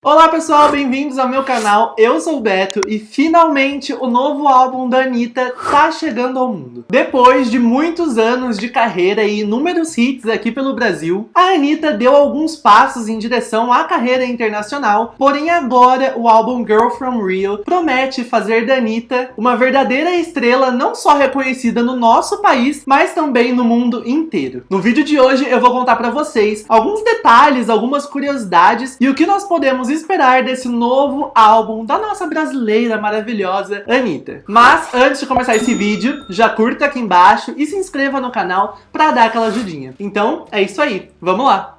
Olá pessoal, bem-vindos ao meu canal, eu sou o Beto e finalmente o novo álbum da Anitta tá chegando ao mundo. Depois de muitos anos de carreira e inúmeros hits aqui pelo Brasil, a Anitta deu alguns passos em direção à carreira internacional, porém agora o álbum Girl From Rio promete fazer da Anitta uma verdadeira estrela não só reconhecida no nosso país, mas também no mundo inteiro. No vídeo de hoje eu vou contar pra vocês alguns detalhes, algumas curiosidades e o que nós podemos esperar desse novo álbum da nossa brasileira maravilhosa Anitta. Mas antes de começar esse vídeo, já curta aqui embaixo e se inscreva no canal pra dar aquela ajudinha. Então é isso aí, vamos lá!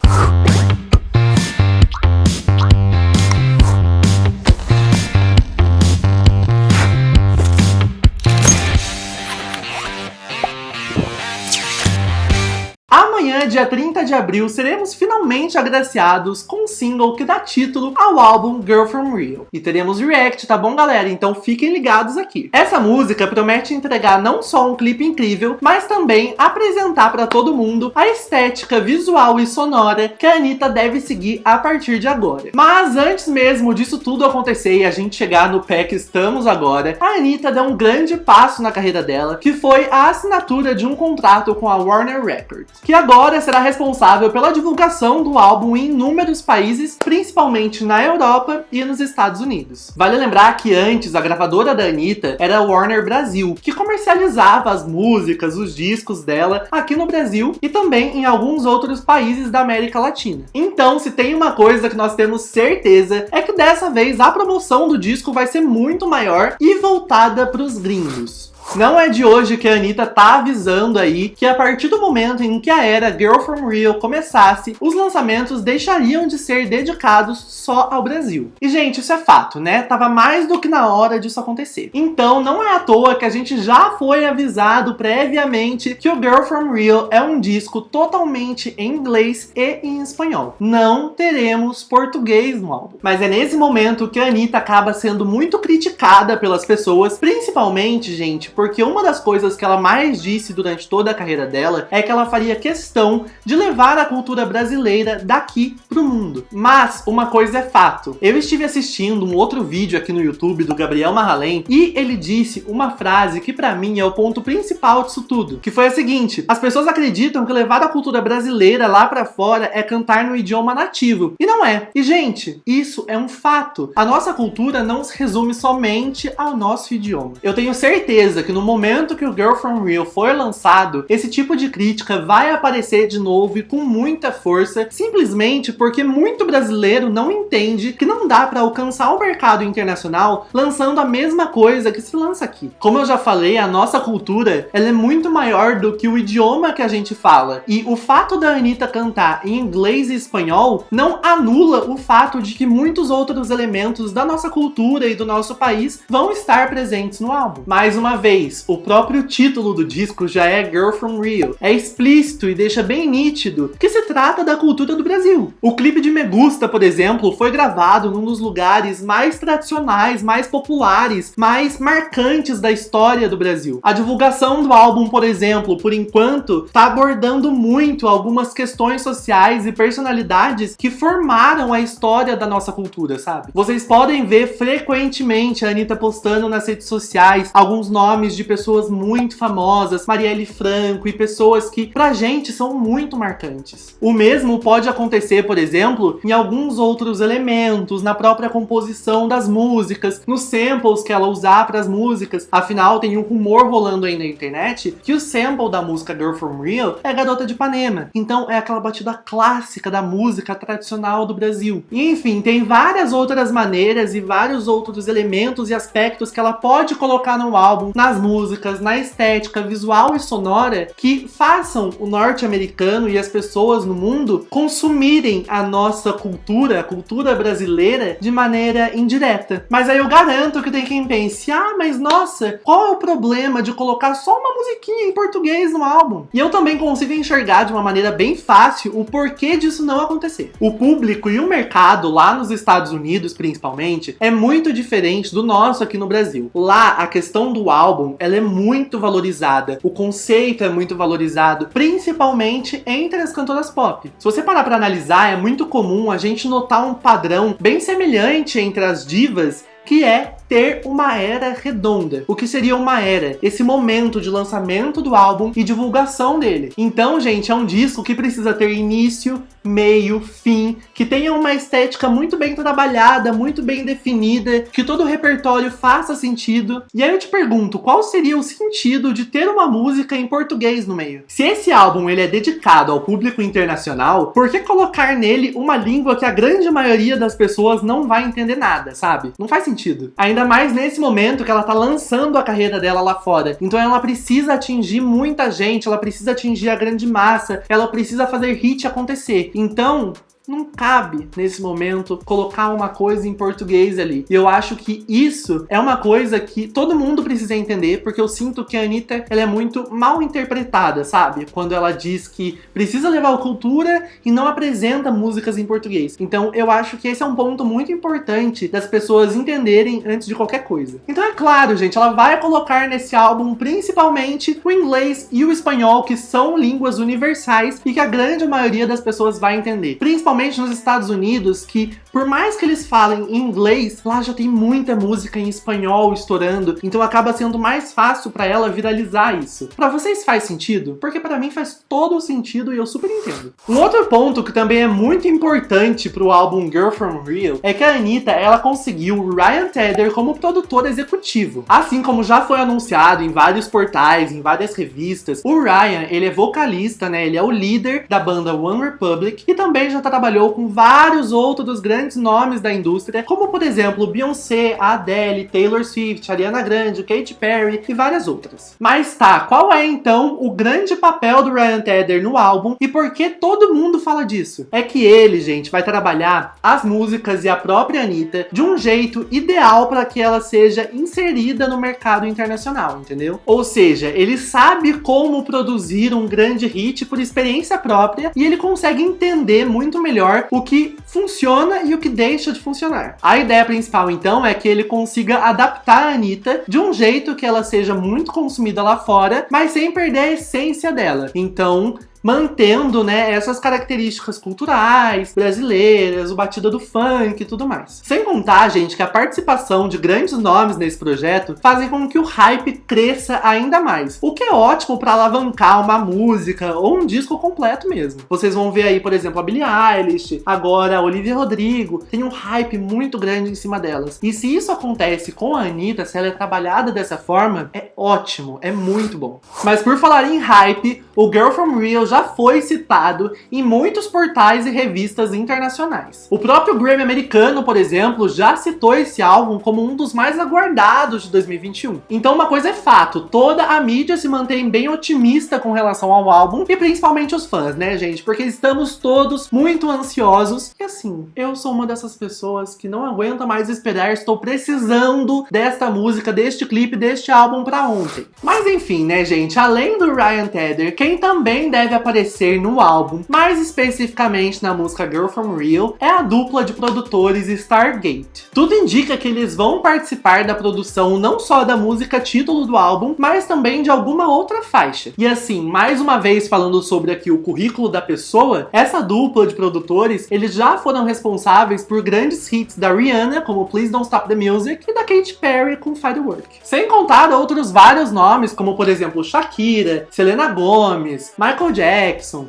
Amanhã, dia 30 de abril, seremos finalmente agraciados com um single que dá título ao álbum Girl From Rio. E teremos react, tá bom, galera? Então fiquem ligados aqui. Essa música promete entregar não só um clipe incrível, mas também apresentar pra todo mundo a estética visual e sonora que a Anitta deve seguir a partir de agora. Mas antes mesmo disso tudo acontecer e a gente chegar no pé que estamos agora, a Anitta deu um grande passo na carreira dela, que foi a assinatura de um contrato com a Warner Records, que agora será responsável pela divulgação do álbum em inúmeros países, principalmente na Europa e nos Estados Unidos. Vale lembrar que antes a gravadora da Anitta era a Warner Brasil, que comercializava as músicas, os discos dela aqui no Brasil e também em alguns outros países da América Latina. Então, se tem uma coisa que nós temos certeza, é que dessa vez a promoção do disco vai ser muito maior e voltada para os gringos. Não é de hoje que a Anitta tá avisando aí que a partir do momento em que a era Girl From Rio começasse, os lançamentos deixariam de ser dedicados só ao Brasil. E gente, isso é fato, né? Tava mais do que na hora disso acontecer. Então não é à toa que a gente já foi avisado previamente que o Girl From Rio é um disco totalmente em inglês e em espanhol. Não teremos português no álbum. Mas é nesse momento que a Anitta acaba sendo muito criticada pelas pessoas, principalmente, gente, porque uma das coisas que ela mais disse durante toda a carreira dela é que ela faria questão de levar a cultura brasileira daqui pro mundo. Mas uma coisa é fato. Eu estive assistindo um outro vídeo aqui no YouTube do Gabriel Marralém e ele disse uma frase que pra mim é o ponto principal disso tudo, que foi a seguinte: as pessoas acreditam que levar a cultura brasileira lá pra fora é cantar no idioma nativo. E não é. E gente, isso é um fato. A nossa cultura não se resume somente ao nosso idioma. Eu tenho certeza que no momento que o Girl From Rio for lançado, esse tipo de crítica vai aparecer de novo e com muita força, simplesmente porque muito brasileiro não entende que não dá pra alcançar o mercado internacional lançando a mesma coisa que se lança aqui. Como eu já falei, a nossa cultura, ela é muito maior do que o idioma que a gente fala. E o fato da Anitta cantar em inglês e espanhol não anula o fato de que muitos outros elementos da nossa cultura e do nosso país vão estar presentes no álbum. Mais uma vez, o próprio título do disco já é Girl From Rio. É explícito e deixa bem nítido que se trata da cultura do Brasil. O clipe de Me Gusta, por exemplo, foi gravado num dos lugares mais tradicionais, mais populares, mais marcantes da história do Brasil. A divulgação do álbum, por exemplo, por enquanto, tá abordando muito algumas questões sociais e personalidades que formaram a história da nossa cultura, sabe? Vocês podem ver frequentemente a Anitta postando nas redes sociais alguns nomes de pessoas muito famosas, Marielle Franco, e pessoas que pra gente são muito marcantes. O mesmo pode acontecer, por exemplo, em alguns outros elementos, na própria composição das músicas, nos samples que ela usar para as músicas. Afinal, tem um rumor rolando aí na internet que o sample da música Girl From Rio é Garota de Ipanema. Então é aquela batida clássica da música tradicional do Brasil. E, enfim, tem várias outras maneiras e vários outros elementos e aspectos que ela pode colocar no álbum, nas músicas, na estética visual e sonora, que façam o norte-americano e as pessoas no mundo consumirem a nossa cultura, a cultura brasileira, de maneira indireta. Mas aí eu garanto que tem quem pense: ah, mas nossa, qual é o problema de colocar só uma musiquinha em português no álbum? E eu também consigo enxergar de uma maneira bem fácil o porquê disso não acontecer. O público e o mercado lá nos Estados Unidos, principalmente, é muito diferente do nosso aqui no Brasil. Lá, a questão do álbum álbum, ela é muito valorizada, o conceito é muito valorizado, principalmente entre as cantoras pop. Se você parar pra analisar, é muito comum a gente notar um padrão bem semelhante entre as divas, que é ter uma era redonda. O que seria uma era? Esse momento de lançamento do álbum e divulgação dele. Então, gente, é um disco que precisa ter início, meio, fim, que tenha uma estética muito bem trabalhada, muito bem definida, que todo o repertório faça sentido. E aí eu te pergunto, qual seria o sentido de ter uma música em português no meio? Se esse álbum ele é dedicado ao público internacional, por que colocar nele uma língua que a grande maioria das pessoas não vai entender nada, sabe? Não faz sentido. Ainda mais nesse momento que ela tá lançando a carreira dela lá fora. Então ela precisa atingir muita gente, ela precisa atingir a grande massa, ela precisa fazer hit acontecer. Então, não cabe, nesse momento, colocar uma coisa em português ali. E eu acho que isso é uma coisa que todo mundo precisa entender, porque eu sinto que a Anitta, ela é muito mal interpretada, sabe? Quando ela diz que precisa levar a cultura e não apresenta músicas em português. Então, eu acho que esse é um ponto muito importante das pessoas entenderem antes de qualquer coisa. Então, é claro, gente, ela vai colocar nesse álbum, principalmente, o inglês e o espanhol, que são línguas universais e que a grande maioria das pessoas vai entender. Principalmente nos Estados Unidos, que por mais que eles falem em inglês, lá já tem muita música em espanhol estourando, então acaba sendo mais fácil pra ela viralizar isso. Pra vocês faz sentido? Porque pra mim faz todo o sentido e eu super entendo. Um outro ponto que também é muito importante pro álbum Girl From Real é que a Anitta, ela conseguiu o Ryan Tedder como produtor executivo. Assim como já foi anunciado em vários portais, em várias revistas, o Ryan, ele é vocalista, né? Ele é o líder da banda One Republic e também já trabalhou com vários outros grandes nomes da indústria, como por exemplo Beyoncé, Adele, Taylor Swift, Ariana Grande, Katy Perry e várias outras. Mas tá, qual é então o grande papel do Ryan Tedder no álbum e por que todo mundo fala disso? É que ele, gente, vai trabalhar as músicas e a própria Anitta de um jeito ideal para que ela seja inserida no mercado internacional, entendeu? Ou seja, ele sabe como produzir um grande hit por experiência própria e ele consegue entender muito melhor o que funciona e o que deixa de funcionar. A ideia principal, então, é que ele consiga adaptar a Anitta de um jeito que ela seja muito consumida lá fora, mas sem perder a essência dela. Então, mantendo, né, essas características culturais, brasileiras, o batida do funk e tudo mais. Sem contar, gente, que a participação de grandes nomes nesse projeto fazem com que o hype cresça ainda mais, o que é ótimo para alavancar uma música ou um disco completo mesmo. Vocês vão ver aí, por exemplo, a Billie Eilish, agora a Olivia Rodrigo, tem um hype muito grande em cima delas. E se isso acontece com a Anitta, se ela é trabalhada dessa forma, é ótimo, é muito bom. Mas por falar em hype, o Girl From Real já foi citado em muitos portais e revistas internacionais. O próprio Grammy americano, por exemplo, já citou esse álbum como um dos mais aguardados de 2021. Então uma coisa é fato, toda a mídia se mantém bem otimista com relação ao álbum, e principalmente os fãs, né, gente? Porque estamos todos muito ansiosos. E assim, eu sou uma dessas pessoas que não aguenta mais esperar, estou precisando desta música, deste clipe, deste álbum pra ontem. Mas enfim, né, gente? Além do Ryan Tedder, quem também deve aparecer no álbum, mais especificamente na música Girl From Real, é a dupla de produtores Stargate. Tudo indica que eles vão participar da produção não só da música título do álbum, mas também de alguma outra faixa. E assim, mais uma vez falando sobre aqui o currículo da pessoa, essa dupla de produtores, eles já foram responsáveis por grandes hits da Rihanna, como Please Don't Stop the Music, e da Katy Perry com Firework. Sem contar outros vários nomes, como por exemplo Shakira, Selena Gomez, Michael Jackson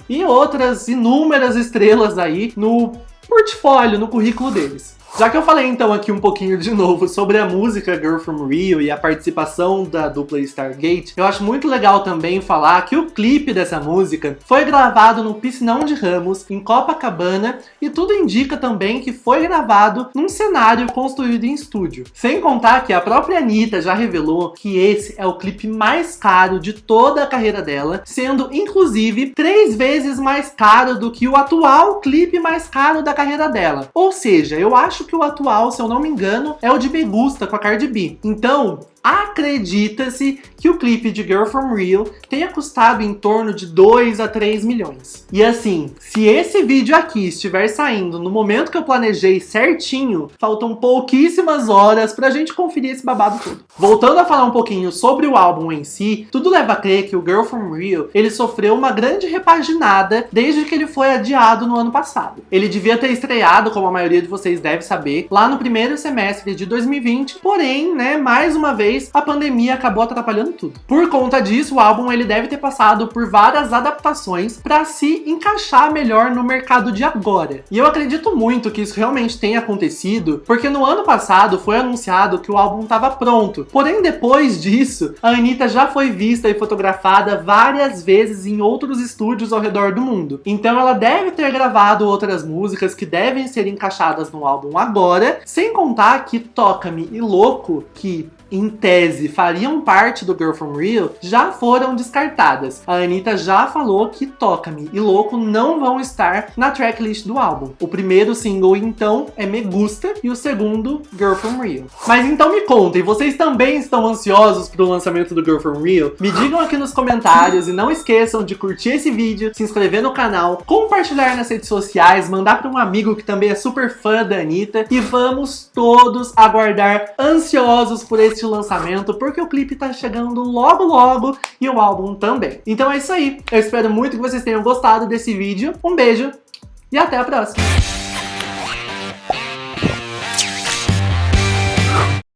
e outras inúmeras estrelas aí no portfólio, no currículo deles. Já que eu falei então aqui um pouquinho de novo sobre a música Girl From Real e a participação da dupla Stargate, eu acho muito legal também falar que o clipe dessa música foi gravado no Piscinão de Ramos, em Copacabana, e tudo indica também que foi gravado num cenário construído em estúdio. Sem contar que a própria Anitta já revelou que esse é o clipe mais caro de toda a carreira dela, sendo inclusive 3 vezes mais caro do que o atual clipe mais caro da carreira dela. Ou seja, eu acho que o atual, se eu não me engano, é o de Me Gusta com a Cardi B. Então, Acredita-se que o clipe de Girl From Real tenha custado em torno de 2 a 3 milhões. E assim, se esse vídeo aqui estiver saindo no momento que eu planejei certinho, faltam pouquíssimas horas pra gente conferir esse babado todo. Voltando a falar um pouquinho sobre o álbum em si, tudo leva a crer que o Girl From Real, ele sofreu uma grande repaginada desde que ele foi adiado no ano passado. Ele devia ter estreado, como a maioria de vocês deve saber, lá no primeiro semestre de 2020, porém, né, mais uma vez, a pandemia acabou atrapalhando tudo. Por conta disso, o álbum ele deve ter passado por várias adaptações para se encaixar melhor no mercado de agora. E eu acredito muito que isso realmente tenha acontecido, porque no ano passado foi anunciado que o álbum estava pronto. Porém, depois disso, a Anitta já foi vista e fotografada várias vezes em outros estúdios ao redor do mundo. Então ela deve ter gravado outras músicas que devem ser encaixadas no álbum agora, sem contar que Toca-me e Louco, que em tese fariam parte do Girl From Real, já foram descartadas. A Anitta já falou que Toca-me e Louco não vão estar na tracklist do álbum. O primeiro single, então, é Me Gusta e o segundo, Girl From Real. Mas então me contem, vocês também estão ansiosos pro lançamento do Girl From Real? Me digam aqui nos comentários e não esqueçam de curtir esse vídeo, se inscrever no canal, compartilhar nas redes sociais, mandar para um amigo que também é super fã da Anitta e vamos todos aguardar ansiosos por esse lançamento, porque o clipe tá chegando logo logo e o álbum também. Então é isso aí, eu espero muito que vocês tenham gostado desse vídeo, um beijo e até a próxima!